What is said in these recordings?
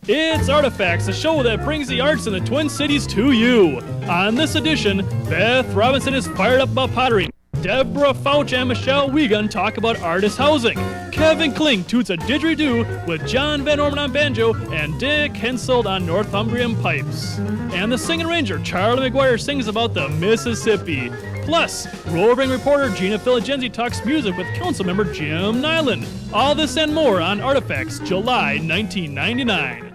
It's Artifacts, a show that brings the arts in the Twin Cities to you. On this edition, Beth Robinson is fired up about pottery. Deborah, Foutch, and Wiegand talk about artist housing. Kevin Kling toots a didgeridoo with John Van Orman on banjo and Dick Henselt on Northumbrian pipes. And the singing ranger, Charlie Maguire, sings about the Mississippi. Plus, roving reporter Gina Filigenzi talks music with Councilmember Jim Niland. All this and more on Artifacts, July 1999.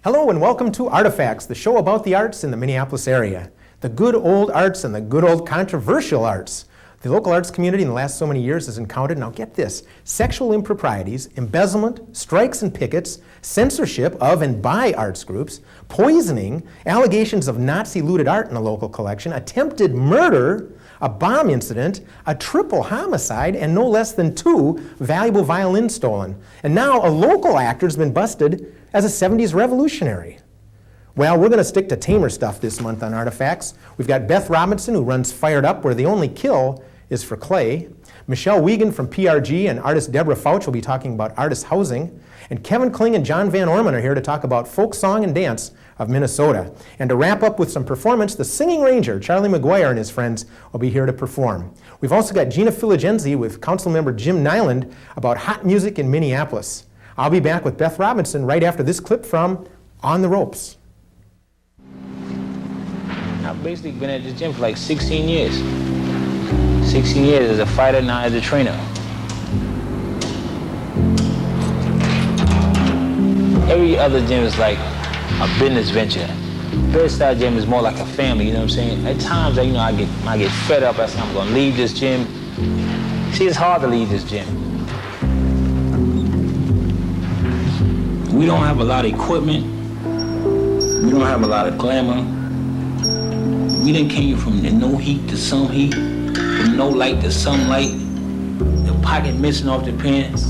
Hello and welcome to Artifacts, the show about the arts in the Minneapolis area. The good old arts and the good old controversial arts. The local arts community in the last so many years has encountered, now get this, sexual improprieties, embezzlement, strikes and pickets, censorship of and by arts groups, poisoning, allegations of Nazi-looted art in a local collection, attempted murder, a bomb incident, a triple homicide, and no less than 2 valuable violins stolen. And now a local actor has been busted as a 70s revolutionary. Well, we're going to stick to tamer stuff this month on Artifacts. We've got Beth Robinson, who runs Fired Up, where the only kill is for clay. Michelle Wiegand from PRG and artist Deborah Foutch will be talking about artist housing. And Kevin Kling and John Van Orman are here to talk about folk song and dance of Minnesota. And to wrap up with some performance, the singing ranger, Charlie Maguire, and his friends will be here to perform. We've also got Gina Filigenzi with Councilmember Jim Niland about hot music in Minneapolis. I'll be back with Beth Robinson right after this clip from On the Ropes. I've basically been at this gym for like 16 years. 16 years as a fighter, now as a trainer. Every other gym is like a business venture. Bedside gym is more like a family, you know what I'm saying? At times, I get fed up. I say I'm gonna leave this gym. See, it's hard to leave this gym. We don't have a lot of equipment. We don't have a lot of glamour. We done came from the no heat to some heat, from no light to some light, the pocket missing off the pants.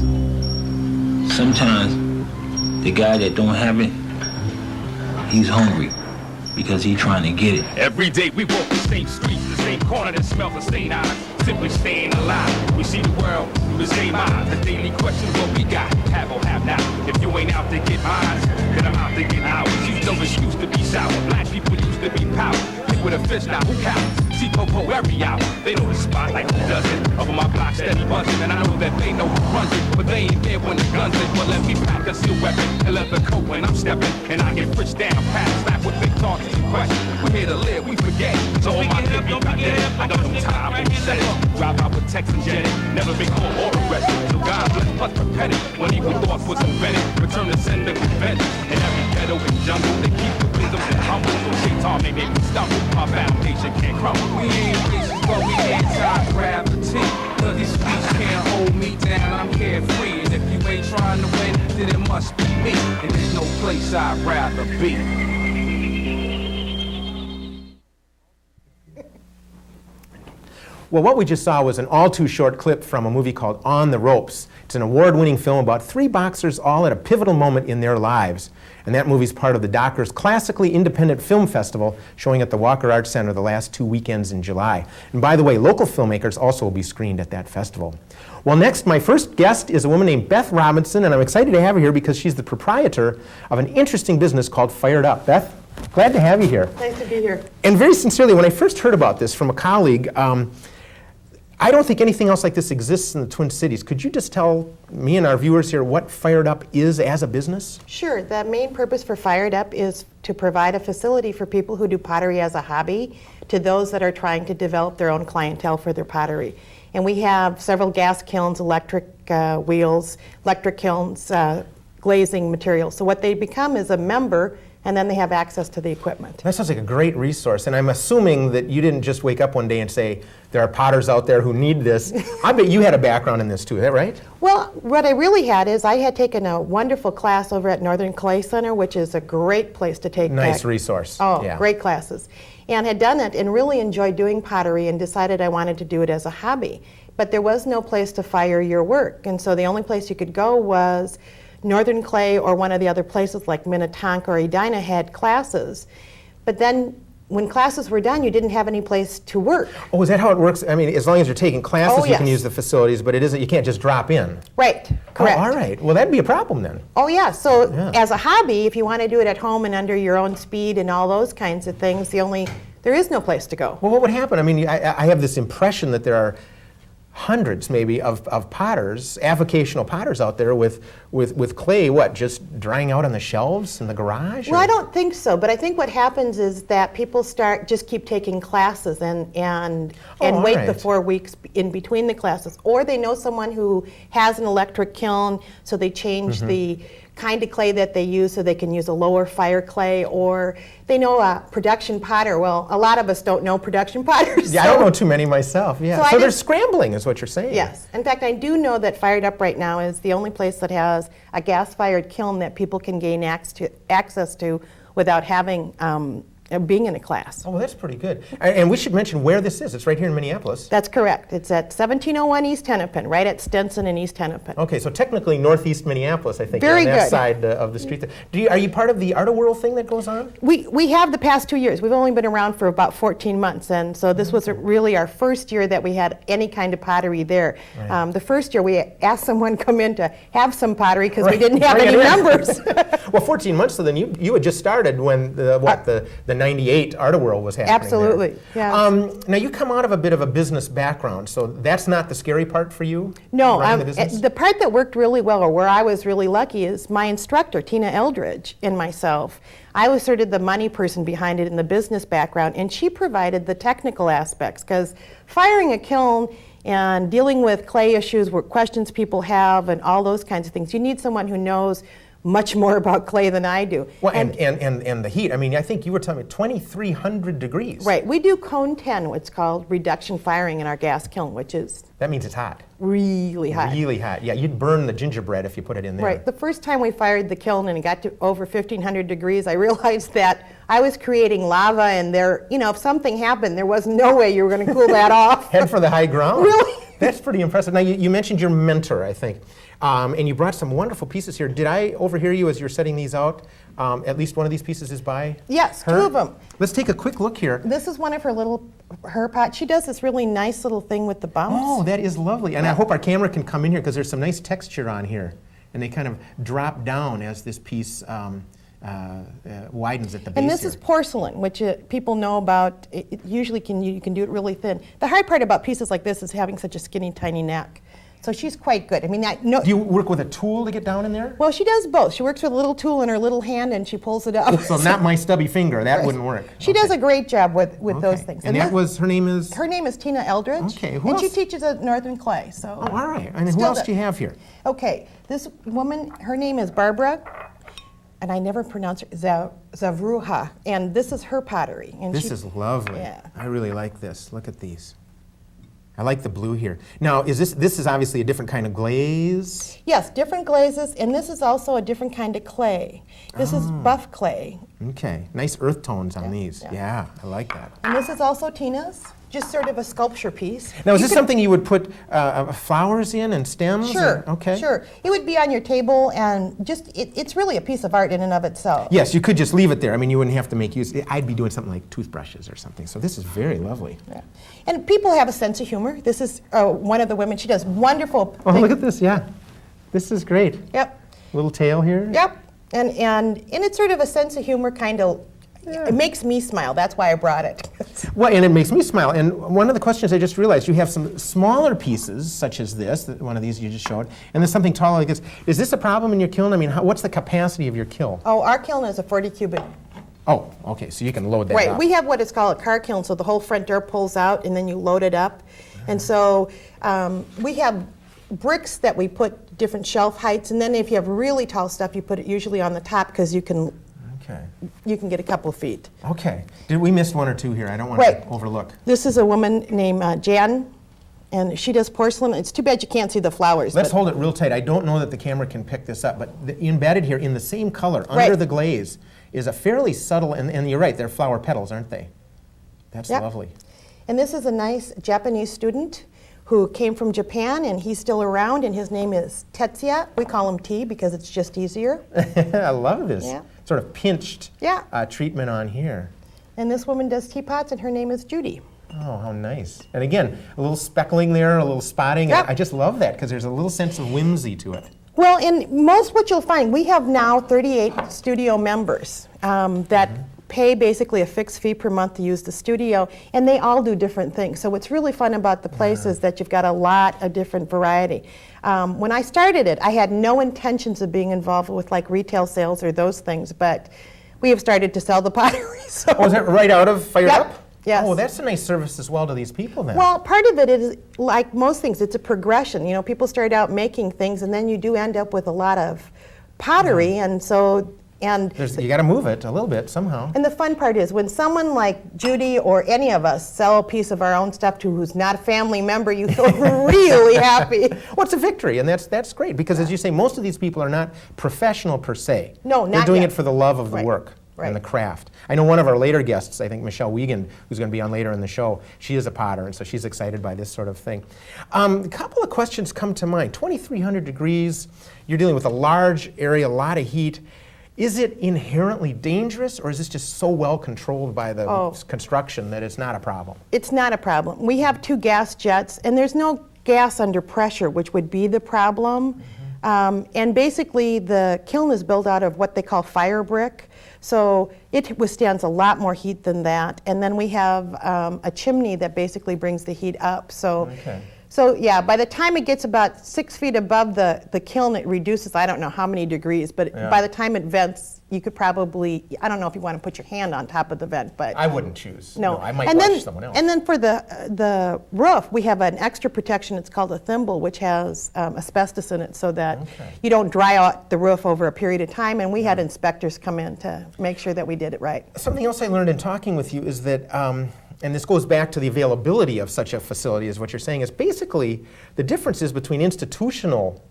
Sometimes the guy that don't have it, he's hungry because he's trying to get it. Every day we walk the same streets, the same corner that smells the same eyes. Simply staying alive. We see the world through the same eyes. The daily question is what we got, have or have not. If you ain't out to get mine, then I'm out to get ours. These numbers used to be sour. Black people used to be power. Pick with a fish now, who counts? See Popo every hour. They know the spot like who doesn't. Over my block steady buzzing, and I know that they know who runs it. But they ain't there when the guns in. But let me pack a steel weapon and let the coat when I'm stepping. And I get rich down, pass, slap with big talks and questions. We're here to live, we forget. So all my people got that. I got no time, but we set it. Drive out with Texas and Jetty, never been caught or arrested. So God bless plus perpetual. When evil thoughts was invented, return to sender convention. In every ghetto and jungle, they keep the wisdom and humble. So Shaitan may make me stumble, my foundation can't crumble. We ain't racist, but we anti-gravity. Cause these streets can't hold me down, I'm carefree. And if you ain't trying to win, then it must be me. And there's no place I'd rather be. Well, what we just saw was an all-too-short clip from a movie called On the Ropes. It's an award-winning film about 3 boxers all at a pivotal moment in their lives. And that movie's part of the Docker's Classically Independent Film Festival, showing at the Walker Arts Center the last 2 weekends in July. And by the way, local filmmakers also will be screened at that festival. Well, next, my first guest is a woman named Beth Robinson, and I'm excited to have her here because she's the proprietor of an interesting business called Fired Up. Beth, glad to have you here. Nice to be here. And very sincerely, when I first heard about this from a colleague, I don't think anything else like this exists in the Twin Cities. Could you just tell me and our viewers here what Fired Up is as a business? Sure. The main purpose for Fired Up is to provide a facility for people who do pottery as a hobby to those that are trying to develop their own clientele for their pottery. And we have several gas kilns, electric wheels, electric kilns, glazing materials. So what they become is a member, and then they have access to the equipment. That sounds like a great resource, and I'm assuming that you didn't just wake up one day and say, there are potters out there who need this. I bet you had a background in this too, is that right? Well, what I really had is I had taken a wonderful class over at Northern Clay Center, which is a great place to take nice resource. Oh, yeah. Great classes. And had done it and really enjoyed doing pottery and decided I wanted to do it as a hobby. But there was no place to fire your work, and so the only place you could go was Northern Clay or one of the other places like Minnetonka or Edina had classes. But then when classes were done, you didn't have any place to work. Oh, is that how it works? I mean, as long as you're taking classes, Oh, you can yes. use the facilities, but it isn't. You can't just drop in. Right, correct. Oh, all right. Well, that'd be a problem then. Oh, yeah. So Yeah. as a hobby, if you want to do it at home and under your own speed and all those kinds of things, there is no place to go. Well, what would happen? I mean, I have this impression that there are hundreds, maybe, of potters, avocational potters out there with clay, just drying out on the shelves in the garage? Well, or- I don't think so, but I think what happens is that people just keep taking classes and all wait the right. 4 weeks in between the classes. Or they know someone who has an electric kiln, so they change Mm-hmm. the kind of clay that they use so they can use a lower fire clay, or they know a production potter. Well, a lot of us don't know production potters. Yeah, I don't know too many myself. Yeah. So I So they're just- scrambling, is what you're saying. Yes. In fact, I do know that Fired Up right now is the only place that has a gas-fired kiln that people can gain access to without being in a class. Oh, well, that's pretty good. And we should mention where this is. It's right here in Minneapolis. That's correct. It's at 1701 East Hennepin, right at Stinson and East Hennepin. Okay, so technically northeast Minneapolis, I think, Very on that good. side of the street. Are you part of the Art of Whirl thing that goes on? We have the past 2 years. We've only been around for about 14 months, and so this was really our first year that we had any kind of pottery there. Right. The first year we asked someone to come in to have some pottery because we Right. didn't have Bring any it in. members. Well, 14 months, so then you had just started when the 98 Art of Whirl was happening. Absolutely, there. yes. Now, you come out of a bit of a business background, so that's not the scary part for you? No, running the business? the part that worked really well, or where I was really lucky, is my instructor, Tina Eldridge, and myself. I was sort of the money person behind it in the business background, and she provided the technical aspects, because firing a kiln and dealing with clay issues, questions people have, and all those kinds of things, you need someone who knows much more about clay than I do. Well, and the heat. I mean, I think you were telling me 2,300 degrees. Right, we do cone 10, what's called reduction firing in our gas kiln, which is That means it's hot. really hot. Really hot. Yeah, you'd burn the gingerbread if you put it in there. Right. The first time we fired the kiln and it got to over 1,500 degrees, I realized that I was creating lava, and if something happened, there was no way you were going to cool that off. Head for the high ground. Really? That's pretty impressive. Now, you mentioned your mentor, I think, and you brought some wonderful pieces here. Did I overhear you as you're setting these out? At least one of these pieces is by Yes, her? 2 of them. Let's take a quick look here. This is one of her pots. She does this really nice little thing with the bumps. Oh, that is lovely. And I hope our camera can come in here because there's some nice texture on here. And they kind of drop down as this piece widens at the base And this here. is porcelain, which people know about. Usually you can do it really thin. The hard part about pieces like this is having such a skinny, tiny neck. So she's quite good. I mean, Do you work with a tool to get down in there? well, she does both. She works with a little tool in her little hand and she pulls it up. So not my stubby finger. That wouldn't work. She does a great job with those Okay. things. And that was, her name is? Her name is Tina Eldridge. Okay, who and she else? teaches at Northern Clay. So. Oh, all right. And who Still else does. do you have here? Okay, this woman, her name is Barbara, and I never pronounce her, Zavruha, and this is her pottery. And This is lovely. Yeah. I really like this. Look at these. I like the blue here. Now, this is obviously a different kind of glaze? Yes, different glazes, and this is also a different kind of clay. This is buff clay, Okay. Nice earth tones on these. yeah. Yeah, I like that. and this is also Tina's, just sort of a sculpture piece. Now, is You this could- something you would put flowers in and stems? Sure, Okay. sure. It would be on your table, and it's really a piece of art in and of itself. Yes, you could just leave it there. I mean, you wouldn't have to make use. I'd be doing something like toothbrushes or something. So this is very lovely. Yeah. And people have a sense of humor. This is one of the women. She does wonderful Oh, things. look at this. Yeah. This is great. Yep, Little tail here. yep. And it's sort of a sense of humor kind of, it makes me smile. That's why I brought it. Well, and it makes me smile. And one of the questions I just realized, you have some smaller pieces, such as this, one of these you just showed, and then something taller like this. Is this a problem in your kiln? I mean, what's the capacity of your kiln? Oh, our kiln is a 40 cubic. Oh, okay, so you can load that Right, up. we have what is called a car kiln, so the whole front door pulls out and then you load it up. And so we have bricks that we put different shelf heights, and then if you have really tall stuff, you put it usually on the top because you can get a couple of feet. Okay. Did we miss one or two here? I don't want Right. to overlook. This is a woman named Jan, and she does porcelain. It's too bad you can't see the flowers. Let's but- hold it real tight. I don't know that the camera can pick this up, but embedded here in the same color, Right. under the glaze, is a fairly subtle, and you're right, they're flower petals, aren't they? That's Yep. lovely. And this is a nice Japanese student who came from Japan, and he's still around, and his name is Tetsuya. We call him T because it's just easier. I love this sort of pinched treatment on here. And this woman does teapots, and her name is Judy. Oh, how nice. And again, a little speckling there, a little spotting. Yep. I just love that because there's a little sense of whimsy to it. Well, in most what you'll find, we have now 38 studio members that pay basically a fixed fee per month to use the studio, and they all do different things. So what's really fun about the place is that you've got a lot of different variety. When I started it, I had no intentions of being involved with like retail sales or those things, but we have started to sell the pottery. So. Oh, is that right out of Fired Up? Yes. Oh, that's a nice service as well to these people then. Well, part of it is, like most things, it's a progression. You know, people start out making things, and then you do end up with a lot of pottery, and so, you got to move it a little bit somehow. And the fun part is when someone like Judy or any of us sell a piece of our own stuff to who's not a family member, you feel really happy. Well, it's a victory, and that's great, because as you say, most of these people are not professional per se. No, not They're doing yet. it for the love of the work. And the craft. I know one of our later guests, I think Michelle Wiegand, who's going to be on later in the show, she is a potter, and so she's excited by this sort of thing. A couple of questions come to mind. 2,300 degrees, you're dealing with a large area, a lot of heat. Is it inherently dangerous, or is this just so well controlled by the construction that it's not a problem? It's not a problem. We have 2 gas jets, and there's no gas under pressure, which would be the problem. And basically, the kiln is built out of what they call fire brick. So it withstands a lot more heat than that. And then we have a chimney that basically brings the heat up. So, so yeah, by the time it gets about 6 feet above the kiln, it reduces, I don't know how many degrees, but by the time it vents, you could probably, I don't know if you want to put your hand on top of the vent, but. I wouldn't choose. No, I might watch someone else. And then for the roof, we have an extra protection. It's called a thimble, which has asbestos in it so that you don't dry out the roof over a period of time. And we had inspectors come in to make sure that we did it right. Something else I learned in talking with you is that, and this goes back to the availability of such a facility, is what you're saying, is basically the differences between institutional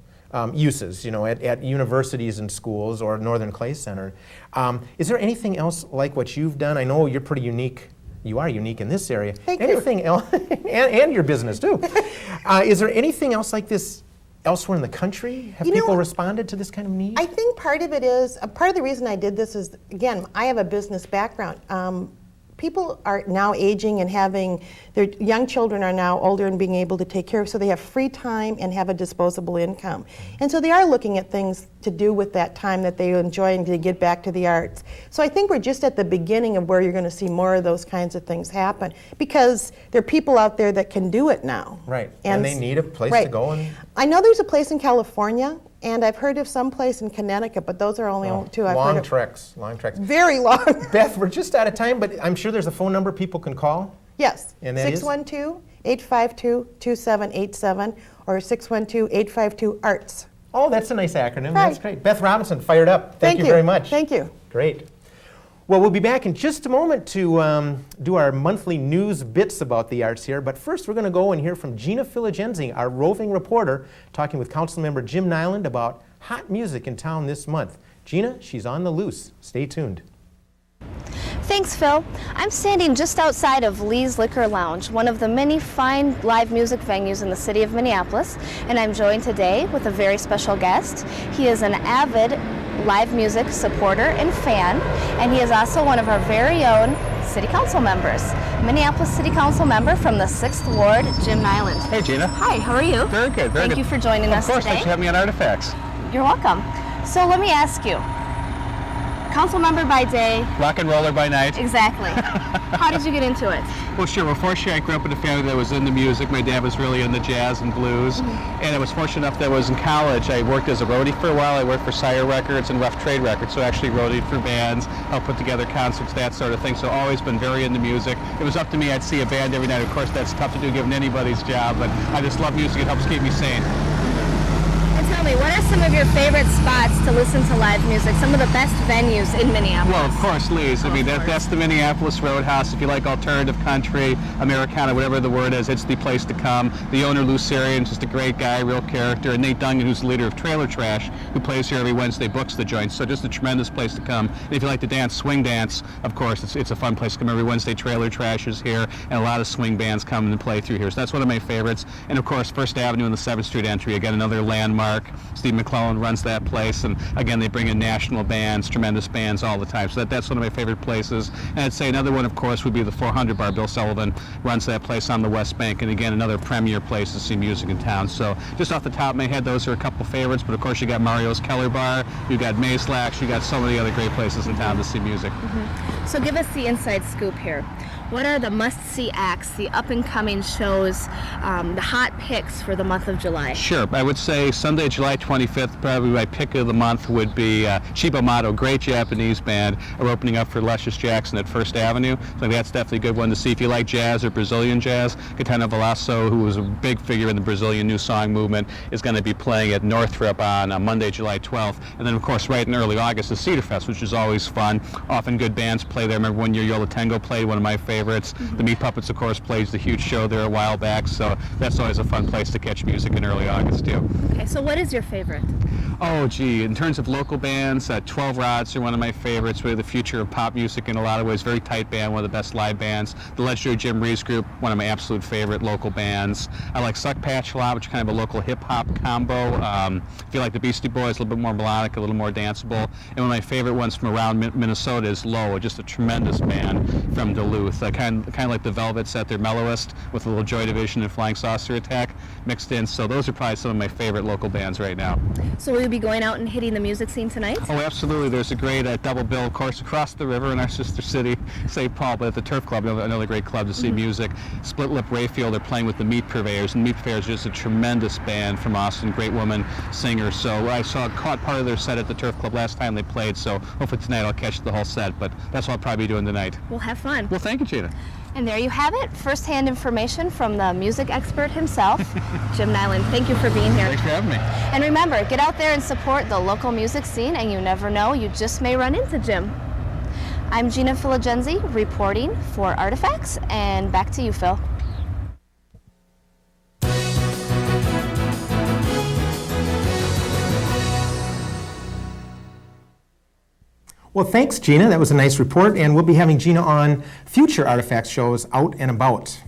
uses, you know, at universities and schools or Northern Clay Center. Is there anything else like what you've done? I know you're pretty unique. You are unique in this area. Thank anything you. else, and your business too. Is there anything else like this elsewhere in the country? Have people responded to this kind of need? I think part of it is, part of the reason I did this is, again, I have a business background. People are now aging and having, their young children are now older and being able to take care of, so they have free time and have a disposable income. And so they are looking at things to do with that time that they enjoy and to get back to the arts. So I think we're just at the beginning of where you're going to see more of those kinds of things happen, because there are people out there that can do it now. Right, and they need a place to go. And I know there's a place in California, and I've heard of some place in Connecticut, but those are only 2 I've heard of. Long treks. Very long. Beth, we're just out of time, but I'm sure there's a phone number people can call. Yes, And that is? 612-852-2787 or 612-852-ARTS. Oh, that's a nice acronym. That's great. Beth Robinson, Fired Up. Thank you very much. Thank you. Great. Well, we'll be back in just a moment to do our monthly news bits about the arts here. But first, we're going to go and hear from Gina Filigenzi, our roving reporter, talking with Councilmember Jim Niland about hot music in town this month. Gina, she's on the loose. Stay tuned. Thanks, Phil. I'm standing just outside of Lee's Liquor Lounge, one of the many fine live music venues in the city of Minneapolis, and I'm joined today with a very special guest. He is an avid live music supporter and fan, and he is also one of our very own city council members, Minneapolis City Council member from the 6th Ward, Jim Niland. Hey, Gina. Hi, how are you? Very good, very good. Thank you for joining us today. Of course, thanks for having me on Artifacts. You're welcome. So let me ask you, council member by day. Rock and roller by night. Exactly. How did you get into it? Well, sure. Well, fortunately, I grew up in a family that was into music. My dad was really into jazz and blues. And I was fortunate enough that I was in college. I worked as a roadie for a while. I worked for Sire Records and Rough Trade Records, so actually roadied for bands, helped put together concerts, that sort of thing. So always been very into music. It was up to me. I'd see a band every night. Of course, that's tough to do given anybody's job, but I just love music. It helps keep me sane. And tell me, me, what are some of your favorite spots to listen to live music? Some of the best venues in Minneapolis? Well, of course, Lee's. I mean, that's the Minneapolis Roadhouse. If you like alternative country, Americana, whatever the word is, it's the place to come. The owner, Lucerian's just a great guy, real character. And Nate Dungan, who's the leader of Trailer Trash, who plays here every Wednesday, books the joint. So just a tremendous place to come. And if you like to dance, swing dance, of course, it's a fun place to come every Wednesday. Trailer Trash is here, and a lot of swing bands come and play through here. So that's one of my favorites. And of course, First Avenue and the 7th Street entry, again, another landmark. Steve McClellan runs that place, and again, they bring in national bands, tremendous bands all the time. So that's one of my favorite places. And I'd say another one, of course, would be the 400 Bar. Bill Sullivan runs that place on the West Bank, and again, another premier place to see music in town. So just off the top of my head, those are a couple favorites, but of course you got Mario's Keller Bar, you got Mayslack's, you got so many other great places in town to see music. So give us the inside scoop here. What are the must-see acts, the up-and-coming shows, the hot picks for the month of July? Sure. I would say Sunday, July 25th, probably my pick of the month would be Chiba Mato, great Japanese band, are opening up for Luscious Jackson at First Avenue. So that's definitely a good one to see. If you like jazz or Brazilian jazz, Caetano Veloso, who was a big figure in the Brazilian New Song movement, is going to be playing at Northrop on Monday, July 12th. And then, of course, right in early August is Cedar Fest, which is always fun. Often good bands play there. I remember one year Yola Tango played, one of my favorites. The Meat Puppets, of course, plays the huge show there a while back, so that's always a fun place to catch music in early August, too. Okay, so what is your favorite? Oh, gee, in terms of local bands, 12 Rods are one of my favorites, really the future of pop music in a lot of ways. Very tight band, one of the best live bands. The legendary Jim Reeves Group, one of my absolute favorite local bands. I like Suck Patch a lot, which is kind of a local hip-hop combo. If you like the Beastie Boys, a little bit more melodic, a little more danceable. And one of my favorite ones from around Minnesota is Low, just a tremendous band from Duluth. Kind of like the Velvets at their mellowest, with a little Joy Division and Flying Saucer Attack mixed in. So those are probably some of my favorite local bands right now. So will you be going out and hitting the music scene tonight? Oh, absolutely. There's a great double bill, of course, across the river in our sister city, St. Paul, but at the Turf Club, another great club to see music. Split Lip Rayfield are playing with the Meat Purveyors, and Meat Purveyors is just a tremendous band from Austin, great woman singer. So I caught part of their set at the Turf Club last time they played, so hopefully tonight I'll catch the whole set, but that's what I'll probably be doing tonight. We'll have fun. Well, thank you, Gina. And there you have it, first-hand information from the music expert himself, Jim Niland. Thank you for being here. Thanks for having me. And remember, get out there and support the local music scene, and you never know, you just may run into Jim. I'm Gina Filigenzi, reporting for Artifacts, and back to you, Phil. Well, thanks, Gina. That was a nice report, and we'll be having Gina on future Artifacts shows out and about.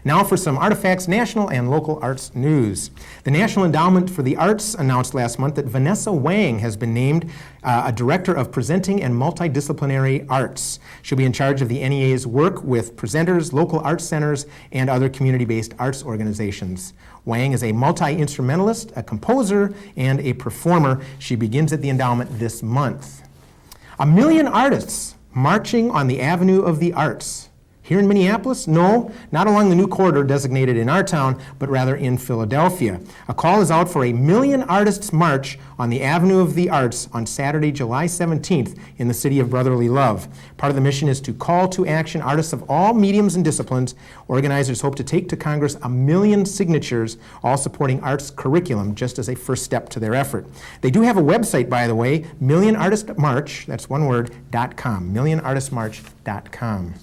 Now for some Artifacts national and local arts news. The National Endowment for the Arts announced last month that Vanessa Wang has been named a Director of Presenting and Multidisciplinary Arts. She'll be in charge of the NEA's work with presenters, local arts centers, and other community-based arts organizations. Wang is a multi-instrumentalist, a composer, and a performer. She begins at the endowment this month. 1 million artists marching on the Avenue of the Arts. Here in Minneapolis? No, not along the new corridor designated in our town, but rather in Philadelphia. A call is out for a 1 million artists march on the Avenue of the Arts on Saturday, July 17th in the city of brotherly love. Part of the mission is to call to action artists of all mediums and disciplines. Organizers hope to take to Congress 1 million signatures, all supporting arts curriculum, just as a first step to their effort. They do have a website, by the way, millionartistmarch, that's one word, .com, millionartistmarch.com.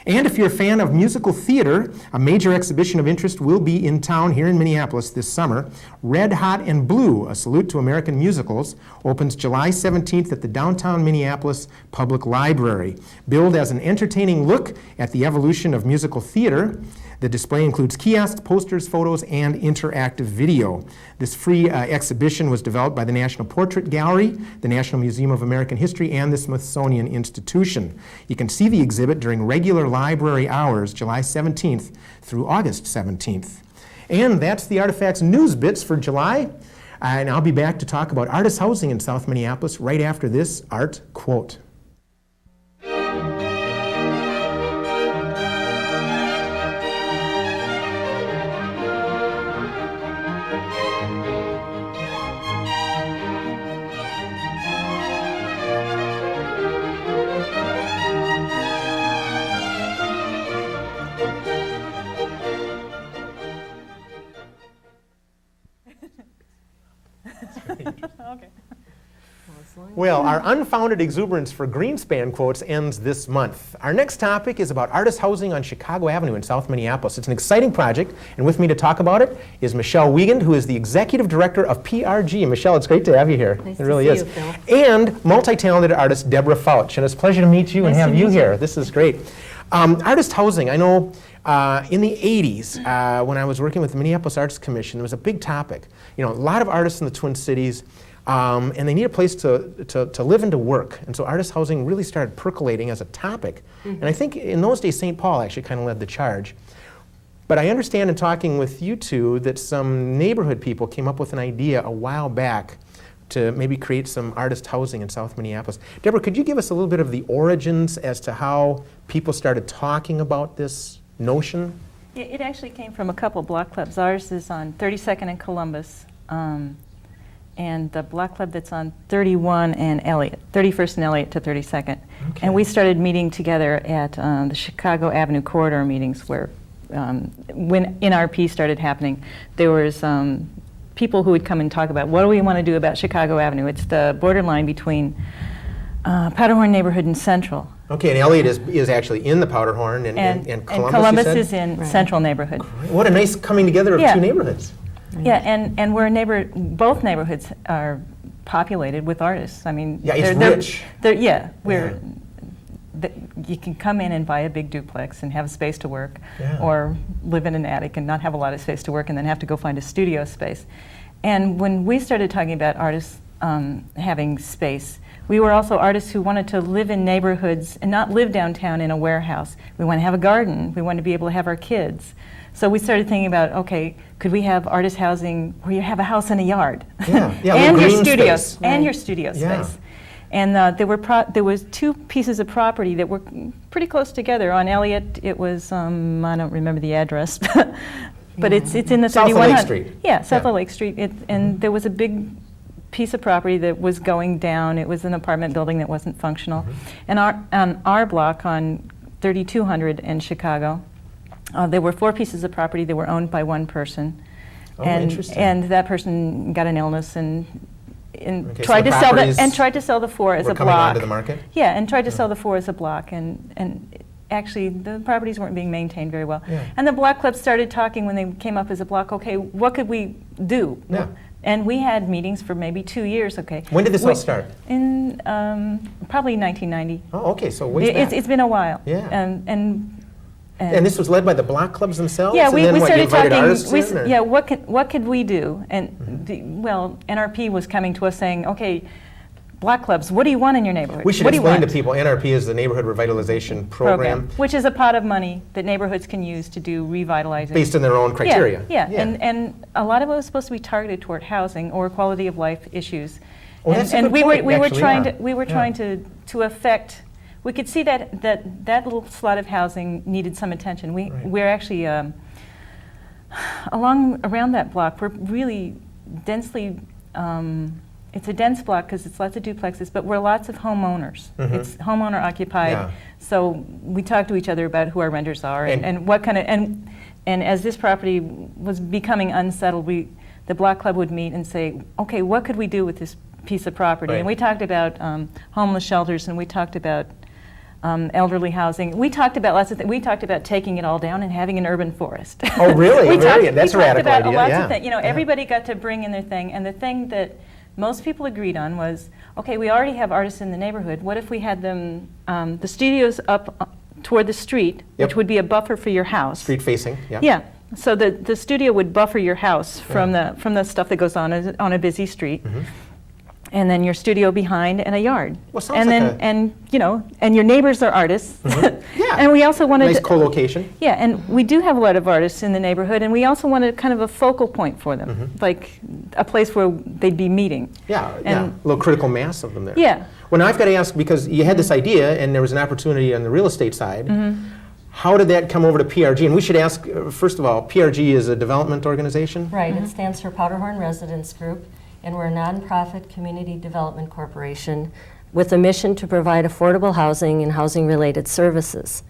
And if you're a fan of musical theater, a major exhibition of interest will be in town here in Minneapolis this summer. Red Hot and Blue, a salute to American musicals, opens July 17th at the downtown Minneapolis Public Library. Billed as an entertaining look at the evolution of musical theater, the display includes kiosks, posters, photos, and interactive video. This free exhibition was developed by the National Portrait Gallery, the National Museum of American History, and the Smithsonian Institution. You can see the exhibit during regular library hours, July 17th through August 17th. And that's the Artifacts news bits for July. And I'll be back to talk about artist housing in South Minneapolis right after this art quote. Well, our unfounded exuberance for Greenspan quotes ends this month. Our next topic is about artist housing on Chicago Avenue in South Minneapolis. It's an exciting project, and with me to talk about it is Michelle Wiegand, who is the Executive Director of PRG. Michelle, it's great to have you here. Nice it really to is. see you, Phil. And multi-talented artist Deborah Foutch. And it's a pleasure to meet you and have you here. This is great. Artist housing, I know in the 80s, when I was working with the Minneapolis Arts Commission, there was a big topic. You know, a lot of artists in the Twin Cities, and they need a place to live and to work. And so artist housing really started percolating as a topic. And I think in those days, St. Paul actually kind of led the charge. But I understand in talking with you two that some neighborhood people came up with an idea a while back to maybe create some artist housing in South Minneapolis. Deborah, could you give us a little bit of the origins as to how people started talking about this notion? It actually came from a couple block clubs. Ours is on 32nd and Columbus, and the block club that's on 31 and Elliott, 31st and Elliott to 32nd. Okay. And we started meeting together at the Chicago Avenue corridor meetings where when NRP started happening, there was people who would come and talk about what do we want to do about Chicago Avenue. It's the borderline between Powderhorn neighborhood and Central. Okay, and Elliott is actually in the Powderhorn, and Columbus, you said? is in Central neighborhood. What a nice coming together of Yeah. two neighborhoods. Yeah, and we're both neighborhoods are populated with artists. I mean, Yeah, it's rich. You can come in and buy a big duplex and have a space to work, Yeah. or live in an attic and not have a lot of space to work and then have to go find a studio space. And when we started talking about artists having space, we were also artists who wanted to live in neighborhoods and not live downtown in a warehouse. We want to have a garden. We want to be able to have our kids. So we started thinking about, okay, could we have artist housing where you have a house and a yard, Yeah, yeah, and with your green studio, space. and your studio Yeah. space. And there was two pieces of property that were pretty close together. On Elliott, it was I don't remember the address, but it's in the South of 3100. Lake Street. Yeah, south Yeah. of Lake Street. And there was a big piece of property that was going down. It was an apartment building that wasn't functional. And on our block on 3200 in Chicago, there were 4 pieces of property that were owned by one person. Oh, and interesting. And that person got an illness and Okay, so tried the to sell properties tried to sell the 4 as We're a coming block. onto the market? Yeah, and tried to sell the 4 as a block, and actually the properties weren't being maintained very well. Yeah. And the block club started talking when they came up as a block. Okay, what could we do? Yeah. And we had meetings for maybe 2 years. Okay. When did this all start? In probably 1990. Oh, okay, so way back. It's been a while. Yeah. And this was led by the block clubs themselves? yeah, and we then what, you started invited artists talking. in, or? Yeah, what could we do? And NRP was coming to us saying, okay, block clubs, what do you want in your neighborhood? We should What do you explain to want? people, NRP is the Neighborhood Revitalization Program, which is a pot of money that neighborhoods can use to do revitalizing. based on their own criteria. Yeah. And a lot of it was supposed to be targeted toward housing or quality of life issues. Oh, that's a and good we point, were actually, trying yeah. to we were Yeah. trying to affect. We could see that little slot of housing needed some attention. Right. We're actually around that block. We're really densely. It's a dense block because it's lots of duplexes, but we're lots of homeowners. Mhm. It's homeowner occupied. Yeah. So we talk to each other about who our renters are and what kind of and as this property was becoming unsettled, the block club would meet and say, okay, what could we do with this piece of property? Right. And we talked about homeless shelters, and we talked about elderly housing. We talked about lots of things. We talked about taking it all down and having an urban forest. Oh, really? That's a radical about idea, lots yeah. of things. Yeah. Everybody got to bring in their thing, and the thing that most people agreed on was, okay, we already have artists in the neighborhood. What if we had them, the studios up toward the street, Yep. which would be a buffer for your house. Street facing, yeah. Yeah. So the studio would buffer your house from the stuff that goes on a busy street. Mhm. And then your studio behind and a yard. Well, sounds and like then and your neighbors are artists. Yeah. And we also wanted Nice to, co-location. yeah, and we do have a lot of artists in the neighborhood, and we also wanted kind of a focal point for them, like a place where they'd be meeting. Yeah, And- a little critical mass of them there. Yeah. Well, now I've got to ask, because you had this idea and there was an opportunity on the real estate side, how did that come over to PRG? And we should ask, first of all, PRG is a development organization? Right, it stands for Powderhorn Residence Group, and we're a nonprofit community development corporation with a mission to provide affordable housing and housing-related services.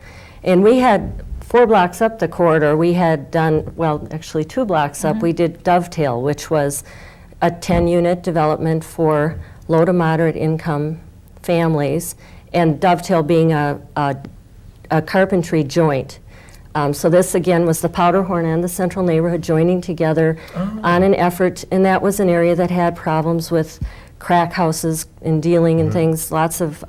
And we had 4 blocks up the corridor, we had done, well, actually 2 blocks up, we did Dovetail, which was a 10-unit development for low to moderate income families, and Dovetail being a carpentry joint. So this, again, was the Powderhorn and the Central Neighborhood joining together on an effort, and that was an area that had problems with crack houses and dealing and things, lots of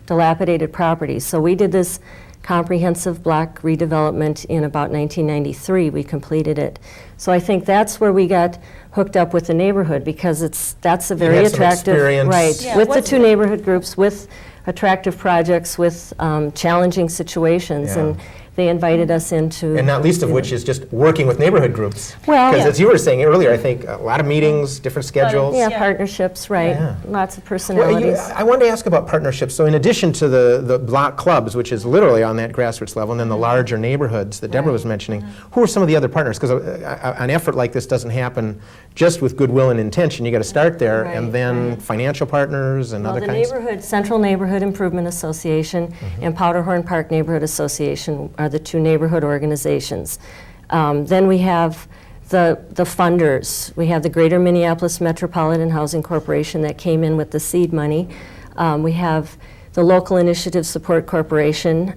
dilapidated properties. So we did this comprehensive block redevelopment in about 1993. We completed it. So I think that's where we got hooked up with the neighborhood, because that's a very attractive, right, Yeah, with the two neighborhood groups, with attractive projects, with challenging situations, and they invited us into. And not least of which is just working with neighborhood groups. Well, because as you were saying earlier, I think a lot of meetings, different schedules. Yeah, partnerships, right. Yeah. Lots of Well, personalities. I wanted to ask about partnerships. So in addition to the block clubs, which is literally on that grassroots level, and then the larger neighborhoods that Deborah was mentioning, who are some of the other partners? Because an effort like this doesn't happen just with goodwill and intention. You got to start there, and then financial partners and Well, other the kinds. Central Neighborhood Improvement Association and Powderhorn Park Neighborhood Association are the two neighborhood organizations. Then we have the funders. We have the Greater Minneapolis Metropolitan Housing Corporation that came in with the seed money. We have the Local Initiative Support Corporation.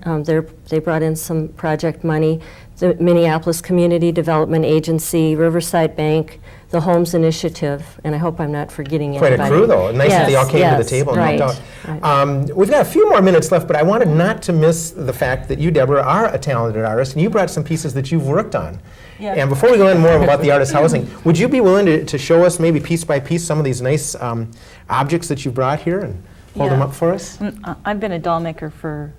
They brought in some project money. The Minneapolis Community Development Agency, Riverside Bank, the Homes Initiative, and I hope I'm not forgetting Quite anybody. a crew, though. Nice that they all came to the table and right, helped out. We've got a few more minutes left, but I wanted not to miss the fact that you, Deborah, are a talented artist, and you brought some pieces that you've worked on. Yeah. And before we go in more about the artist housing, would you be willing to show us maybe piece by piece some of these nice objects that you brought here and hold them up for us? I've been a doll maker for,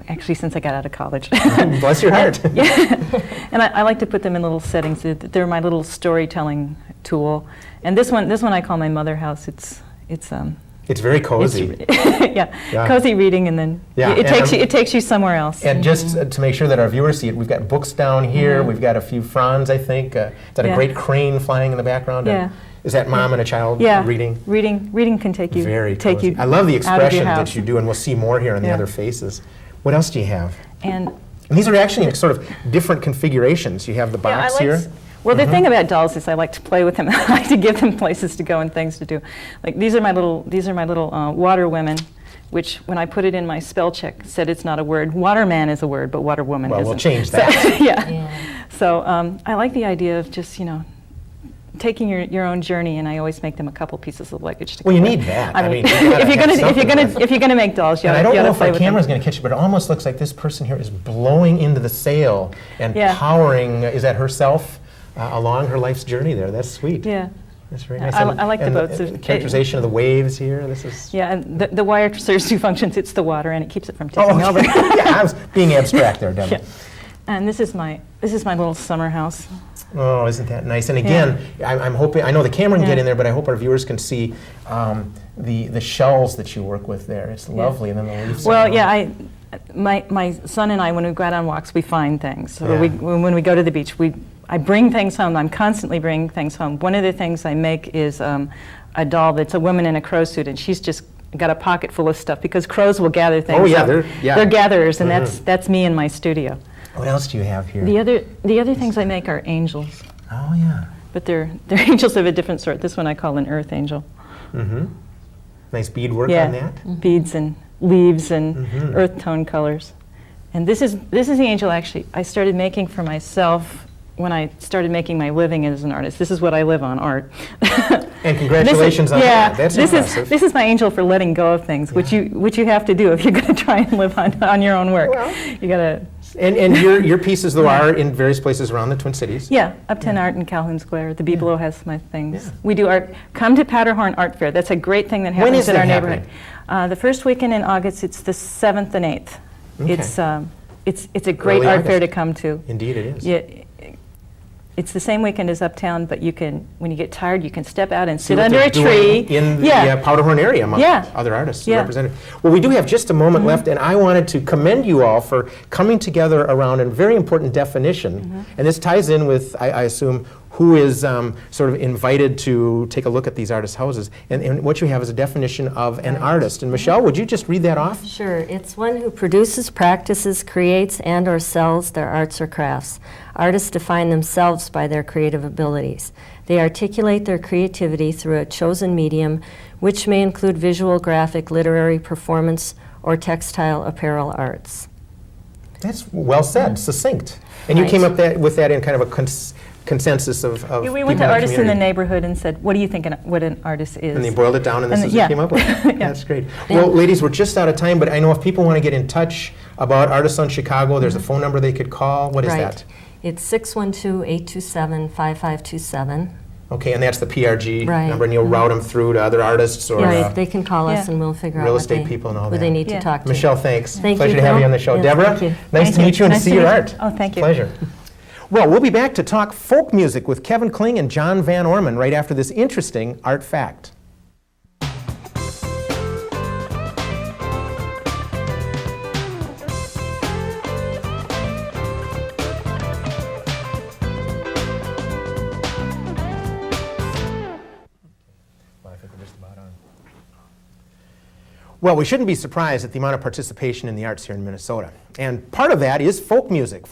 actually since I got out of college. Bless your heart. And I like to put them in little settings. They're my little storytelling tool. And this one I call my mother house. It's very cozy. Cozy reading, and then it takes you somewhere else. And just to make sure that our viewers see it, we've got books down here. We've got a few fronds, I think. Is that a great crane flying in the background? Yeah. Is that mom and a child reading? Reading can take you. Very take cozy. you. I love the out of your expression house. that you do, and we'll see more here in the other faces. What else do you have? And these are actually sort of different configurations. You have the box here. Well, the thing about dolls is I like to play with them. I like to give them places to go and things to do. Like these are my little water women, which when I put it in my spell check said it's not a word. Waterman is a word, but water woman isn't. Well, we'll change that. So, So I like the idea of just taking your own journey, and I always make them a couple pieces of luggage to Well, you carry. need that. I mean, if you're gonna make dolls, you and gotta I don't know if play our with them. camera's going to catch it, but it almost looks like this person here is blowing into the sail and Yeah. powering. Is that herself along her life's journey there? That's sweet. Yeah. That's very nice. I like the boats. The characterization of the waves here. This is. Yeah, and the wire serves two functions. It's the water, and it keeps it from tipping over. Yeah, I was being abstract there, Deborah. Yeah. And this is my little summer house. Oh, isn't that nice? And again, I'm hoping, I know the camera can get in there, but I hope our viewers can see the shells that you work with there. It's lovely, and then the leaves. Well, my son and I, when we go out on walks, we find things. Or when we go to the beach, I bring things home. I'm constantly bringing things home. One of the things I make is a doll that's a woman in a crow suit, and she's just got a pocket full of stuff, because crows will gather things. Oh yeah, up. They're gatherers, and that's me in my studio. What else do you have here? The other things I make are angels. Oh yeah. But they're angels of a different sort. This one I call an earth angel. Mm-hmm. Nice beadwork on that. Beads and leaves and earth tone colors. And this is the angel actually I started making for myself when I started making my living as an artist. This is what I live on, art. And congratulations on that. That's impressive. This is my angel for letting go of things, which you have to do if you're going to try and live on your own work. Well, you got to. And your pieces, though, are in various places around the Twin Cities. Yeah, Uptown Art in Calhoun Square. The Bibelo has my things. Yeah. We do art. Come to Powderhorn Art Fair. That's a great thing that happens in our neighborhood. The first weekend in August, it's the 7th and 8th. Okay. It's a great art fair to come to. Indeed it is. Yeah, it's the same weekend as Uptown, but you can, when you get tired, you can step out and sit under a tree. In the Powderhorn area among other artists represented. Well, we do have just a moment left, and I wanted to commend you all for coming together around a very important definition. And this ties in with, I assume, who is sort of invited to take a look at these artist houses. And what you have is a definition of an artist. And Michelle, would you just read that off? Sure. It's one who produces, practices, creates, and or sells their arts or crafts. Artists define themselves by their creative abilities. They articulate their creativity through a chosen medium, which may include visual, graphic, literary, performance, or textile apparel arts. That's well said, succinct. And you came up with that in kind of a consensus of Yeah, we people went to the artists in the community. neighborhood and said, what do you think what an artist is? And they boiled it down, and this is what you came up with? Yeah. That's great. Well, ladies, we're just out of time, but I know if people want to get in touch about Artists on Chicago, there's a phone number they could call. What is that? It's 612-827-5527. Okay, and that's the PRG Right. number, and you'll route them through to other artists or Right, they can call us Yeah. and we'll figure out real what estate they, people and all who they that. need Yeah. to talk to. Michelle, thanks. Thank Pleasure you, to have Phil. you on the show. Yes, Deborah, thank you. nice Thank to meet you and Nice see to your meet you. art. Oh, thank you. Pleasure. Well, we'll be back to talk folk music with Kevin Kling and John Van Orman right after this interesting art fact. Well, we shouldn't be surprised at the amount of participation in the arts here in Minnesota. And part of that is folk music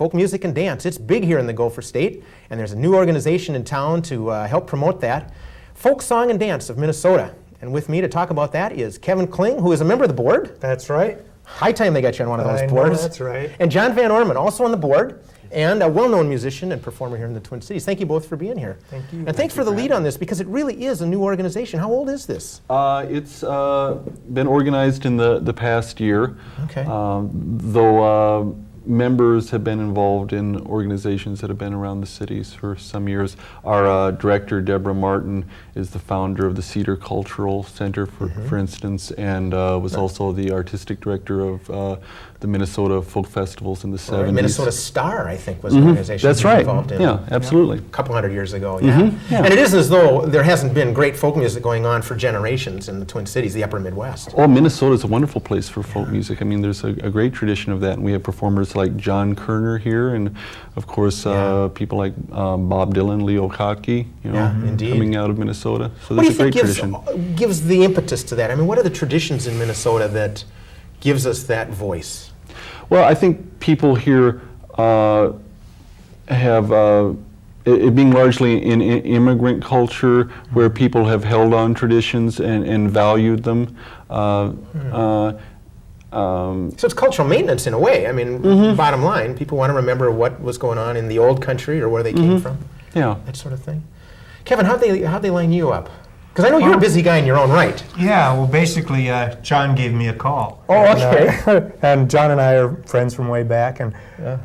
and dance. It's big here in the Gopher State, and there's a new organization in town to help promote that, Folk Song and Dance of Minnesota. And with me to talk about that is Kevin Kling, who is a member of the board. That's right. High time they got you on one of those I know, boards. that's right. And John Van Orman, also on the board, and a well-known musician and performer here in the Twin Cities. Thank you both for being here. Thank you. And thanks for the lead on this, because it really is a new organization. How old is this? It's been organized in the past year. Okay. Though members have been involved in organizations that have been around the cities for some years. Our director, Deborah Martin, is the founder of the Cedar Cultural Center, for instance, and was also the artistic director of the Minnesota Folk Festivals in the 70s. Minnesota Star, I think, was the organization That's he was right. involved in. Yeah, absolutely. A couple hundred years ago, yeah. And it isn't as though there hasn't been great folk music going on for generations in the Twin Cities, the upper Midwest. Oh, Minnesota's a wonderful place for folk music. I mean, there's a great tradition of that, and we have performers like John Kerner here, and of course, people like Bob Dylan, Leo Kottke, indeed. coming out of Minnesota. So What do there's you a great think tradition. gives the impetus to that? I mean, what are the traditions in Minnesota that gives us that voice? Well, I think people here have, it being largely in immigrant culture, where people have held on traditions and valued them. So it's cultural maintenance in a way. I mean, bottom line, people want to remember what was going on in the old country or where they came from. Yeah. That sort of thing. Kevin, how'd they line you up? Because I know you're a busy guy in your own right. Yeah, well, basically, John gave me a call. Oh, okay. And John and I are friends from way back, and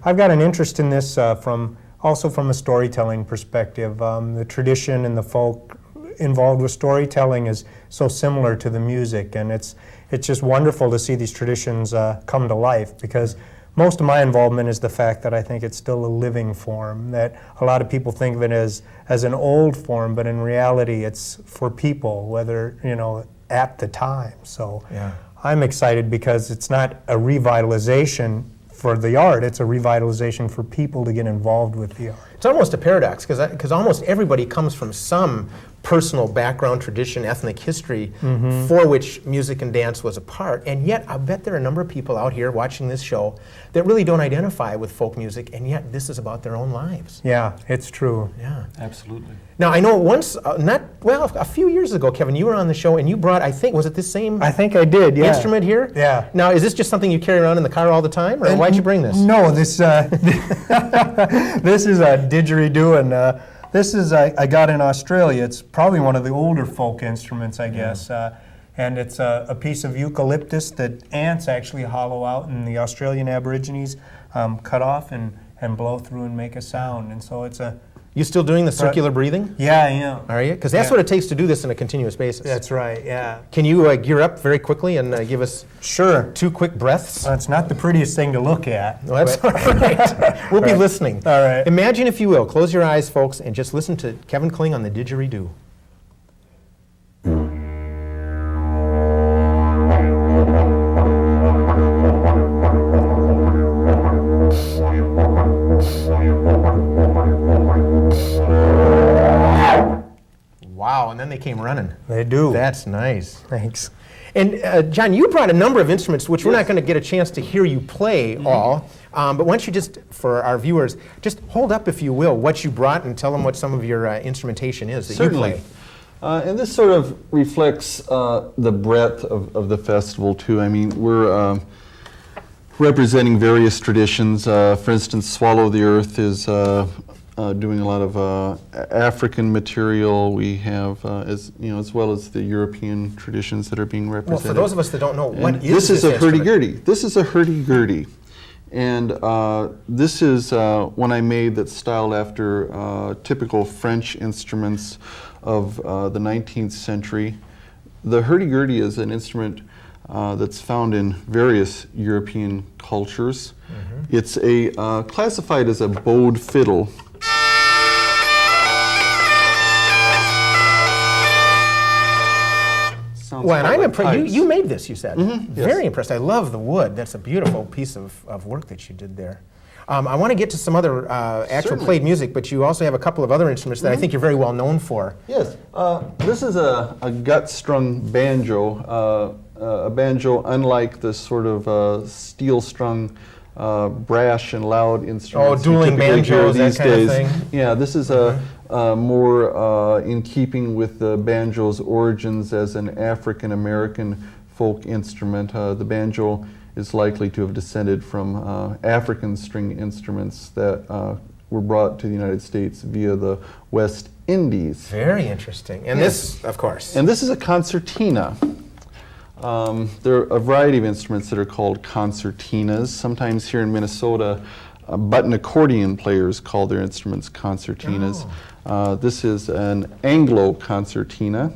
I've got an interest in this also from a storytelling perspective. The tradition and the folk involved with storytelling is so similar to the music, and it's just wonderful to see these traditions come to life, because most of my involvement is the fact that I think it's still a living form, that a lot of people think of it as an old form, but in reality it's for people, whether, at the time. So I'm excited because it's not a revitalization for the art, it's a revitalization for people to get involved with the art. It's almost a paradox, because almost everybody comes from some personal background, tradition, ethnic history for which music and dance was a part, and yet I bet there are a number of people out here watching this show that really don't identify with folk music, and yet this is about their own lives. Yeah, it's true. Yeah. Absolutely. Now, I know once, a few years ago, Kevin, you were on the show and you brought, I think, was it this same I think I did, yeah. instrument here? Yeah. Now, is this just something you carry around in the car all the time, or why'd you bring this? No, this this is a didgeridoo, and this is I got in Australia. It's probably one of the older folk instruments, I guess. And it's a piece of eucalyptus that ants actually hollow out, and the Australian Aborigines cut off and blow through and make a sound. And so it's a... You still doing the circular breathing? Yeah, I am. Are you? Because that's what it takes to do this on a continuous basis. That's right, yeah. Can you gear up very quickly and give us Sure. 2 quick breaths? It's not the prettiest thing to look at. Well, that's all right. We'll be listening. All right. Imagine, if you will, close your eyes, folks, and just listen to Kevin Kling on the didgeridoo. they came running. They do. That's nice. Thanks. And John, you brought a number of instruments, which we're not going to get a chance to hear you play all. But why don't you just, for our viewers, just hold up, if you will, what you brought and tell them what some of your instrumentation is that Certainly. you play. And this sort of reflects the breadth of the festival, too. I mean, we're representing various traditions. For instance, Swallow the Earth is doing a lot of African material. We have, as well as the European traditions that are being represented. Well, for those of us that don't know, what is this is this a instrument? hurdy-gurdy. This is a hurdy-gurdy. And this is one I made that's styled after typical French instruments of the 19th century. The hurdy-gurdy is an instrument that's found in various European cultures. It's classified as a bowed fiddle. Well, and I'm impressed. You made this, you said. Yes. Very impressed. I love the wood. That's a beautiful piece of work that you did there. I want to get to some other actual Certainly. played music, but you also have a couple of other instruments that I think you're very well known for. Yes, this is a gut-strung banjo, a banjo unlike the sort of steel-strung, brash and loud instruments. Dueling banjos, that these kind of days. thing. Yeah, this is more in keeping with the banjo's origins as an African-American folk instrument. The banjo is likely to have descended from African string instruments that were brought to the United States via the West Indies. Very interesting. And this, of course. And this is a concertina. There are a variety of instruments that are called concertinas. Sometimes here in Minnesota, button accordion players call their instruments concertinas. This is an Anglo concertina.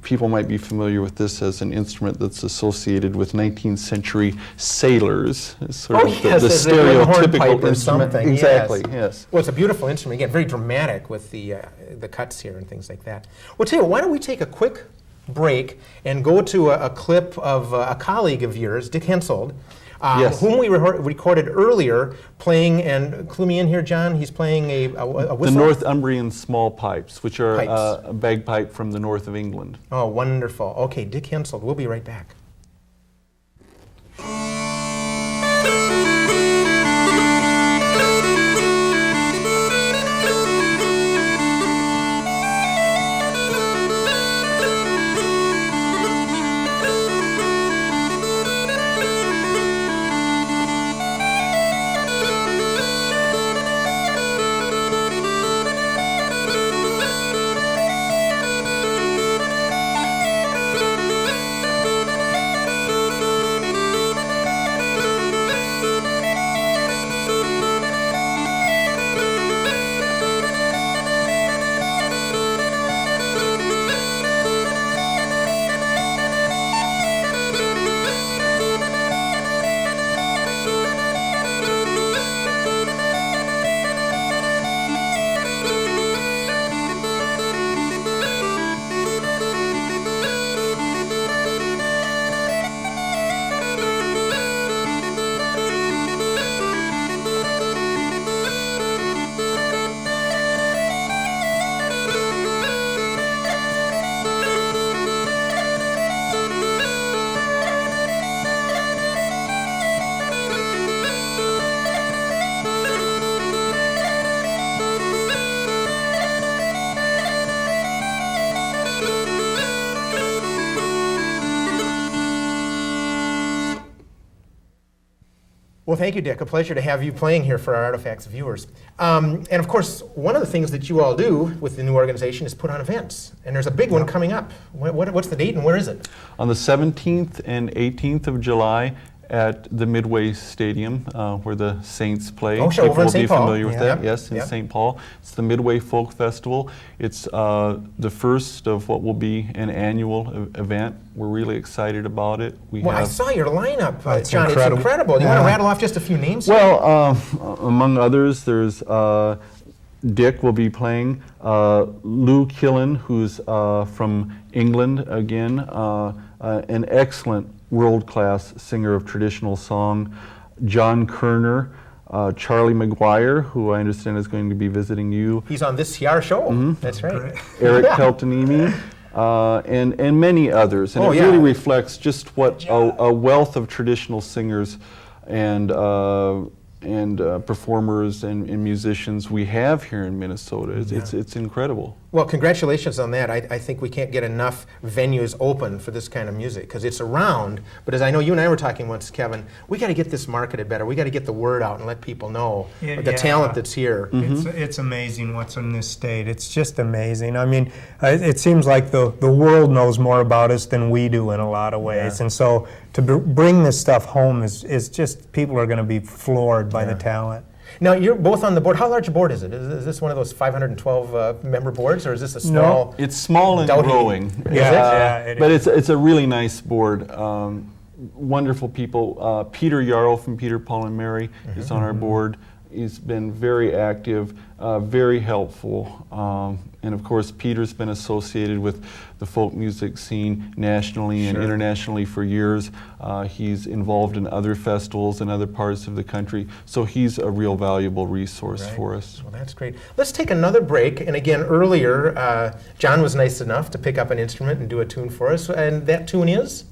People might be familiar with this as an instrument that's associated with 19th century sailors. It's sort of the as a little hornpipe stereotypical or instrument. something. Exactly, yes. Well, it's a beautiful instrument. Again, very dramatic with the cuts here and things like that. Well, tell you what, why don't we take a quick break and go to a clip of a colleague of yours, Dick Hensold, Yes. whom we recorded earlier playing, and clue me in here, John, he's playing a whistle? The Northumbrian small pipes, which are Pipes. a bagpipe from the north of England. Oh, wonderful. Okay, Dick Hensold, we'll be right back. Well, thank you, Dick. A pleasure to have you playing here for our Artifacts viewers. And of course, one of the things that you all do with the new organization is put on events. And there's a big one coming up. What's the date and where is it? On the 17th and 18th of July at the Midway Stadium, where the Saints play. Oh, sure, over in People will be St. Paul. familiar with that, yes, in Yep. St. Paul. It's the Midway Folk Festival. It's the first of what will be an annual event. We're really excited about it. Well, I saw your lineup, It's John. incredible. It's incredible. You want to rattle off just a few names here? Well, among others, there's Dick will be playing, Lou Killen, who's from England again, an excellent world-class singer of traditional song, John Kerner, Charlie Maguire, who I understand is going to be visiting you. He's on this our show. That's right. Eric Peltonimi, and many others. And it really reflects just what a wealth of traditional singers and performers and musicians we have here in Minnesota. It's incredible. Well, congratulations on that. I think we can't get enough venues open for this kind of music because it's around, but as I know you and I were talking once, Kevin, we got to get this marketed better. We got to get the word out and let people know the talent that's here. It's amazing what's in this state. It's just amazing. I mean, it seems like the world knows more about us than we do in a lot of ways. And so to bring this stuff home is just, people are going to be floored by the talent. Now, you're both on the board. How large a board is it? Is this one of those 512 member boards, or is this a small? No, it's small and growing. But it's a really nice board. Wonderful people. Peter Yarrow from Peter, Paul, and Mary is on our board. He's been very active, very helpful. And of course, Peter's been associated with the folk music scene nationally and internationally for years. He's involved in other festivals in other parts of the country. So he's a real valuable resource for us. Well, that's great. Let's take another break. And again, earlier, John was nice enough to pick up an instrument and do a tune for us. And that tune is?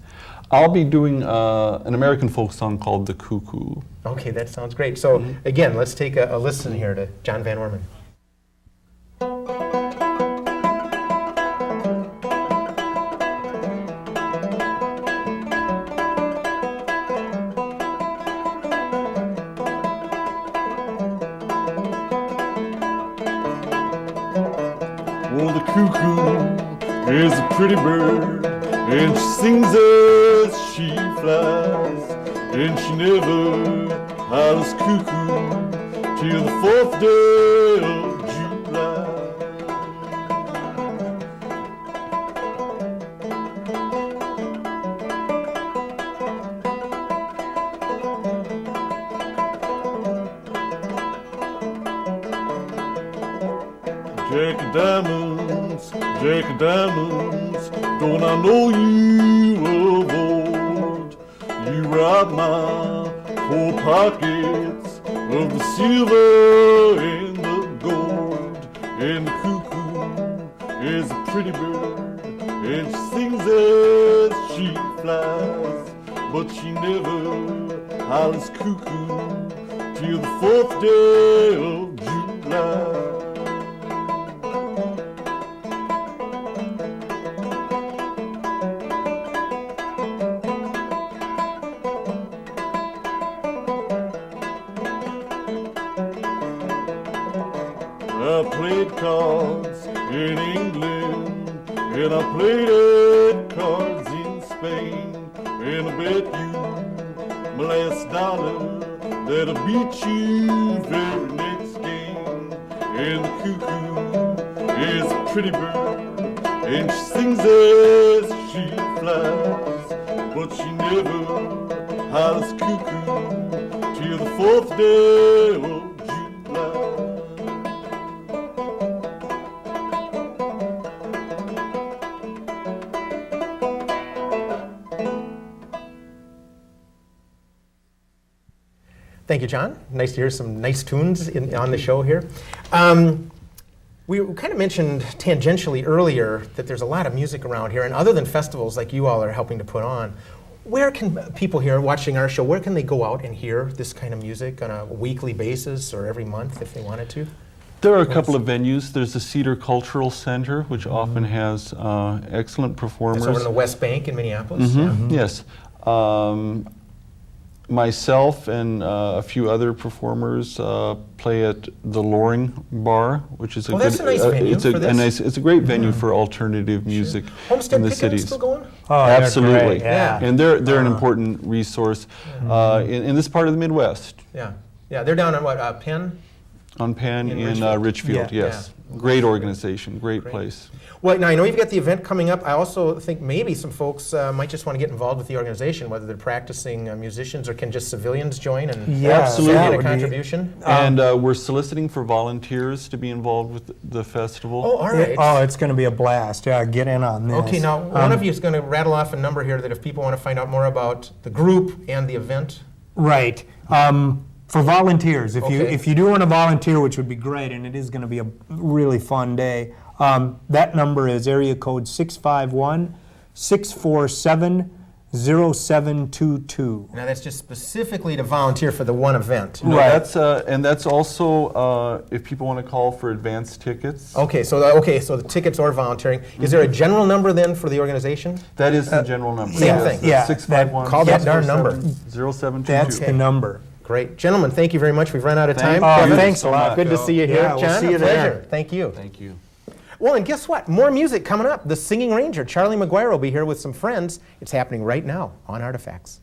I'll be doing an American folk song called The Cuckoo. Okay, that sounds great. So again, let's take a listen here to John Van Orman. Well, the cuckoo is a pretty bird, and she sings as she flies, and she never hollers cuckoo till the 4th day of July. Jack of diamonds, don't I know you of old? You robbed my poor pockets of the silver and the gold. And the cuckoo is a pretty bird, and she sings as she flies, but she never hollers cuckoo till the 4th day of July. I played cards in England, and I played at cards in Spain, and I bet you my last dollar that I beat you very next game. And the cuckoo is a pretty bird, and she sings as she flies, but she never hollers cuckoo till the 4th day of July. Thank you, John. Nice to hear some nice tunes on the show here. We kind of mentioned tangentially earlier that there's a lot of music around here, and other than festivals like you all are helping to put on, where can people here watching our show, where can they go out and hear this kind of music on a weekly basis or every month if they wanted to? There are a couple of venues. There's the Cedar Cultural Center, which often has excellent performers. It's over in the West Bank in Minneapolis? Yes. Myself and a few other performers play at the Loring Bar, which is a that's a nice venue for this. It's a great venue for alternative music in the cities. Still going? Oh, absolutely. Great, yeah. And they're an important resource in this part of the Midwest. Yeah, they're down on what, Penn? On Penn in Richfield, yes. Great organization, great place. Well, now I know you've got the event coming up. I also think maybe some folks might just want to get involved with the organization, whether they're practicing musicians or can just civilians join and get a contribution. And we're soliciting for volunteers to be involved with the festival. Oh, all right. Oh, it's going to be a blast. Yeah, get in on this. Okay, now one of you is going to rattle off a number here that if people want to find out more about the group and the event. Right. For volunteers, if Okay. you do want to volunteer, which would be great, and it is going to be a really fun day, that number is area code 651-647-0722. Now that's just specifically to volunteer for the one event. No, Right. that's also if people want to call for advance tickets. Okay, so the tickets or volunteering. Is there a general number then for the organization? That is the general number. Same thing. Yeah, 651. call that darn number. 0722. That's the number. Great. Gentlemen, thank you very much. We've run out of time. Thank you Thanks so much. Good to see you here. Yeah, we'll John, see you a pleasure. there. Thank you. Thank you. Well, and guess what? More music coming up. The Singing Ranger, Charlie Maguire, will be here with some friends. It's happening right now on Artifacts.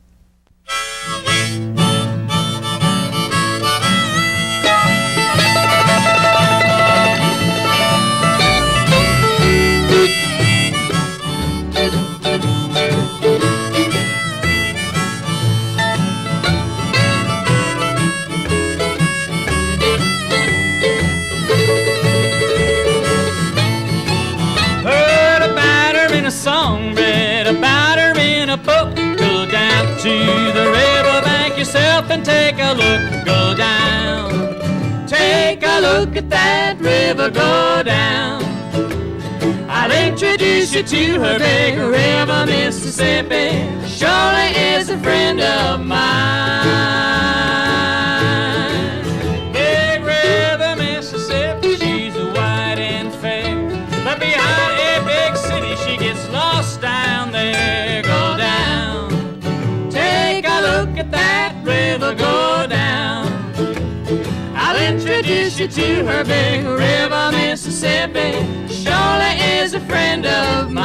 Heard about her in a song, read about her in a book. Go down to the riverbank yourself and take a look. Go down, take a look at that river. Go down. I'll introduce you to her. Big River, Mississippi, surely is a friend of mine. Big River, Mississippi, she's white and fair, but behind a big city she gets lost down there. Go down, take a look at that river. Go down. I'll introduce you to her. Big River, Mississippi, surely is a friend of mine.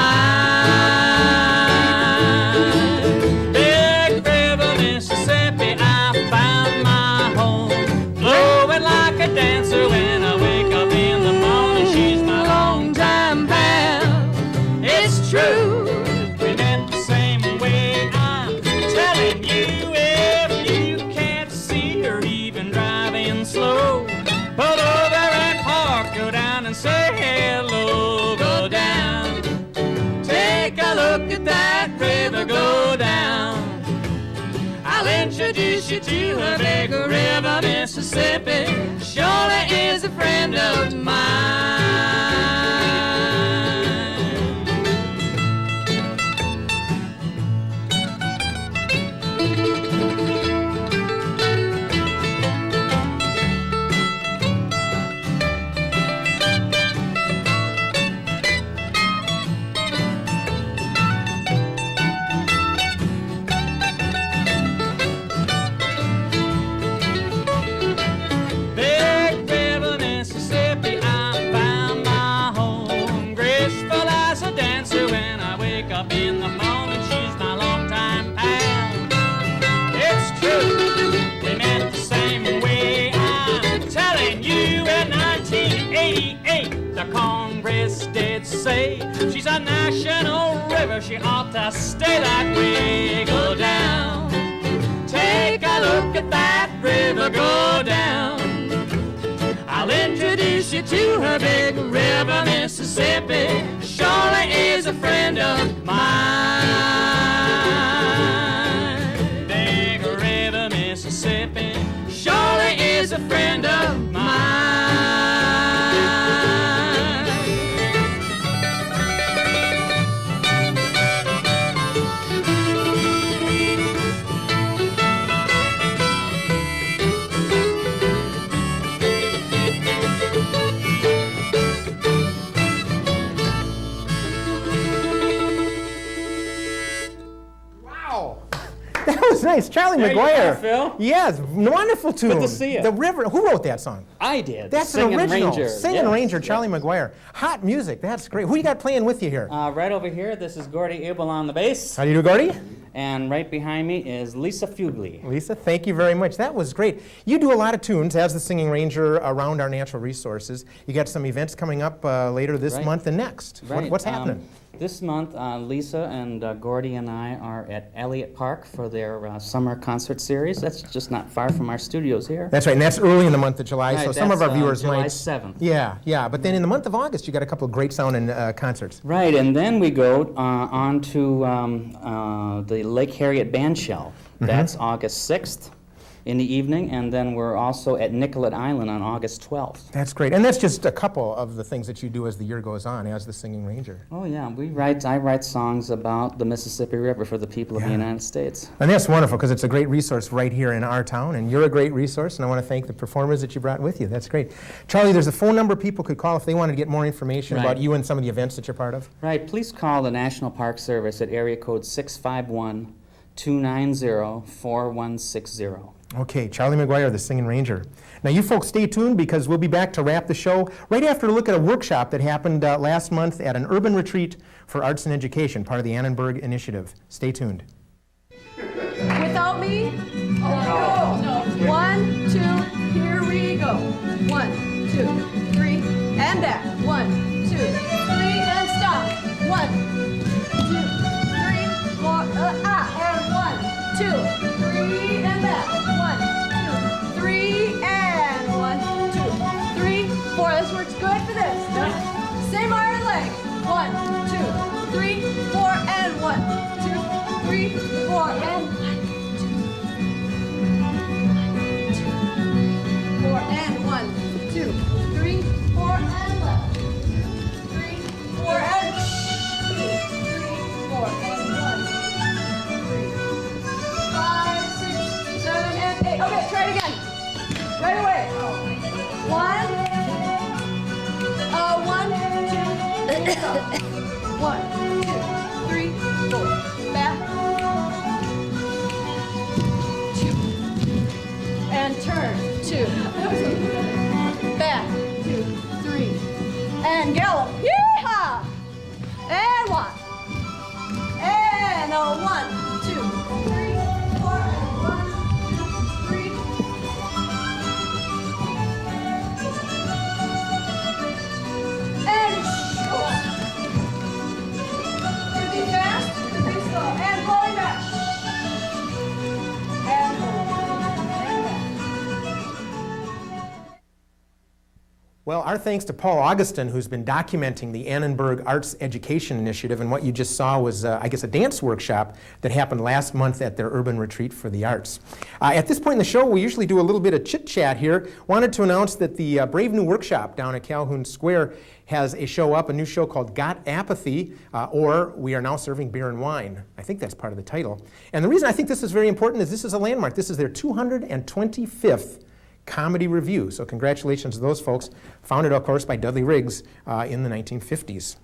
Big River, Mississippi, I found my home, blowing like a dancer when I wake up in the morning. She's my longtime pal. It's true, we met the same way. I'm telling you, if you can't see her even driving slow, pull over and park, go down and say hello. Go down, take a look at that river. Go down, I'll introduce you to her. Big River, Mississippi, surely is a friend of mine. Big River, Mississippi, I found my home, graceful as a dancer when I wake up in the morning. She's my longtime pal. It's true, we met the same way. I'm telling you, in 1988, the Congress did say she's a national river, she ought to stay that way. Go down, take a look at that river. Go down, I'll introduce you to her. Big River, Mississippi, surely is a friend of mine. Big River, Mississippi, surely is a friend of mine. That was nice. Charlie There you Maguire. are, Phil. Yes, wonderful tune. Good to see you. The River. Who wrote that song? I did. That's Singing an original. Ranger. Singing Yes, Ranger, yes. Charlie Maguire. Hot music. That's great. Who you got playing with you here? Right over here, this is Gordy Abel on the bass. How do you do, Gordy? And right behind me is Lisa Fugly. Lisa, thank you very much. That was great. You do a lot of tunes as the Singing Ranger around our natural resources. You got some events coming up later this Right. month and next. Right. What's happening? This month, Lisa and Gordy and I are at Elliott Park for their summer concert series. That's just not far from our studios here. That's right, and that's early in the month of July, Right, so some of our that's, viewers July might. 7th. Yeah, but then in the month of August, you got a couple of great sounding concerts. Right, and then we go on to the Lake Harriet Band Shell. That's August 6th. in the evening, and then we're also at Nicollet Island on August 12th. That's great. And that's just a couple of the things that you do as the year goes on as the Singing Ranger. Oh yeah, I write songs about the Mississippi River for the people of the United States. And that's wonderful because it's a great resource right here in our town, and you're a great resource, and I want to thank the performers that you brought with you. That's great. Charlie, there's a phone number people could call if they wanted to get more information about you and some of the events that you're part of. Right, please call the National Park Service at area code 651-290-4160. Okay, Charlie Maguire, the Singing Ranger. Now you folks stay tuned because we'll be back to wrap the show right after a look at a workshop that happened last month at an urban retreat for arts and education, part of the Annenberg initiative. Stay tuned. Without me? Oh, no. 1, 2, here we go. 1, 2, 3, and back. 1, 2, 3, and stop. 1, 2, 3, 4, and 1, 2, 3, and back. 1, 2, 3, and 1, 2, 3, 4. This works good for this. Same arm and leg. 1, 2, 3, 4, and 1, 2, 3, 4, and 1, 2, 4, and 1, 2, 3, 4, and left. 3, 4, and 2, 3, 4, and 1, 3, 5, 6, 7, and 8. Okay, try it again. Right away. 1, 1, 2, 3, 4. Back. 2. And turn. 2. Back. 2, 3. And gallop. Yeehaw! And 1. And a 1, 2, 3, 4, and 1, 2, 3. And could be fast, could be slow. And blowing back. And Well, our thanks to Paul Augustin, who's been documenting the Annenberg Arts Education Initiative, and what you just saw was, I guess, a dance workshop that happened last month at their urban retreat for the arts. At this point in the show, we usually do a little bit of chit-chat here. Wanted to announce that the Brave New Workshop down at Calhoun Square has a show up, a new show called Got Apathy, or We Are Now Serving Beer and Wine. I think that's part of the title. And the reason I think this is very important is this is a landmark. This is their 225th comedy review. So congratulations to those folks, founded, of course, by Dudley Riggs in the 1950s.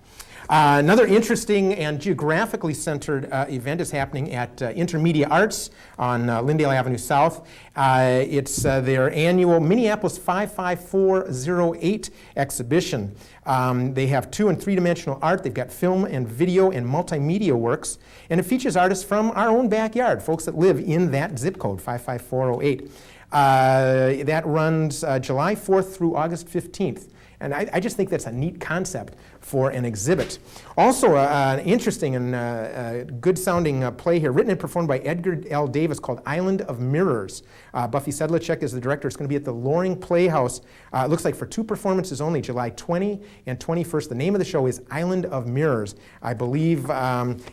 Another interesting and geographically centered event is happening at Intermedia Arts on Lyndale Avenue South. It's their annual Minneapolis 55408 exhibition. They have 2- and 3-dimensional art. They've got film and video and multimedia works. And it features artists from our own backyard, folks that live in that zip code, 55408. That runs July 4th through August 15th. And I just think that's a neat concept for an exhibit. Also, an interesting and good-sounding play here, written and performed by Edgar L. Davis, called Island of Mirrors. Buffy Sedlacek is the director. It's going to be at the Loring Playhouse. It looks like for 2 performances only, July 20 and 21st. The name of the show is Island of Mirrors. I believe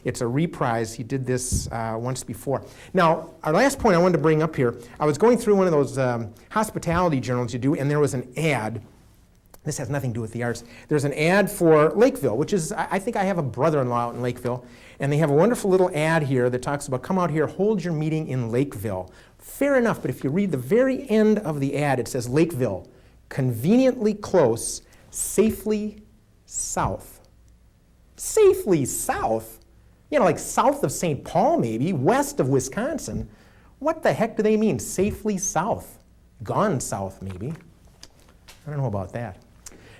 it's a reprise. He did this once before. Now, our last point I wanted to bring up here, I was going through one of those hospitality journals you do, and there was an ad. This has nothing to do with the arts. There's an ad for Lakeville, which is, I think I have a brother-in-law out in Lakeville, and they have a wonderful little ad here that talks about, come out here, hold your meeting in Lakeville. Fair enough, but if you read the very end of the ad, it says Lakeville, conveniently close, safely south. Safely south? You know, like south of St. Paul maybe, west of Wisconsin. What the heck do they mean, safely south? Gone south maybe. I don't know about that.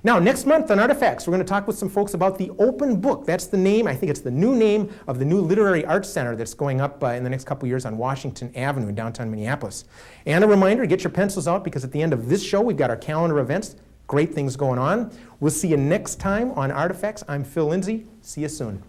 Now, next month on Artifacts, we're going to talk with some folks about the Open Book. That's the name, I think it's the new name of the new Literary Arts Center that's going up in the next couple years on Washington Avenue in downtown Minneapolis. And a reminder, get your pencils out because at the end of this show, we've got our calendar of events. Great things going on. We'll see you next time on Artifacts. I'm Phil Lindsay. See you soon.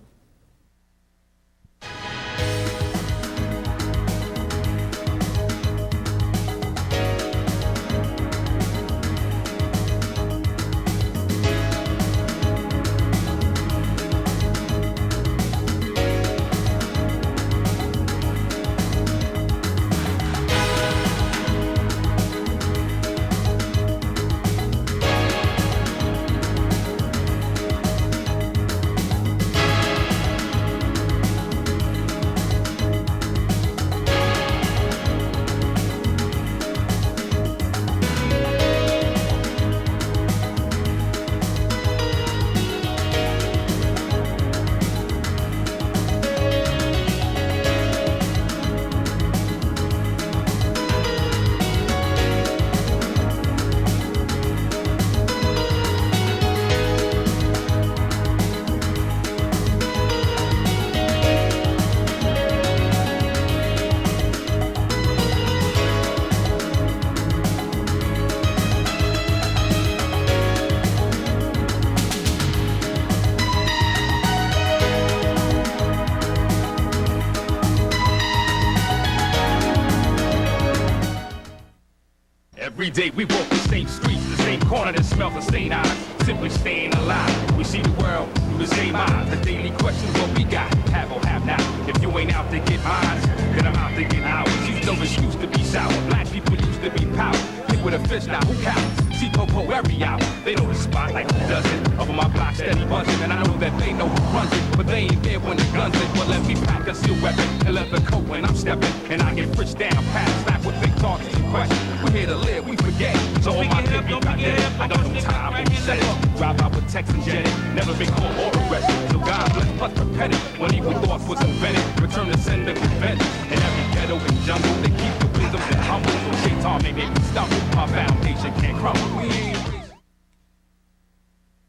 Every day we walk the same streets, the same corner that smells the same eyes. Simply staying alive. We see the world through the same eyes. The daily question, what we got, have or have not. If you ain't out to get mine, then I'm out to get ours. These numbers used to be sour. Black people used to be power. Hit with a fist, now who counts? See Popo every hour. They know the spot like who doesn't. Over my block steady buzzing, and I know that they know who runs it. But they ain't there when the guns in. Well, let me pack a steel weapon and let the coat when I'm stepping. And I get frisked down, past slap with big targets and questions. We're here to live, we forget. So all my people got dead. I got no time when we set it. Drive out with text and jet it. Never been caught or arrested. So God bless plus perpetual. When evil thoughts was invented, return to sender convention. In every ghetto and jungle, they keep the wisdom and humble. Shaitan may make me stumble. My foundation can't crumble. We ain't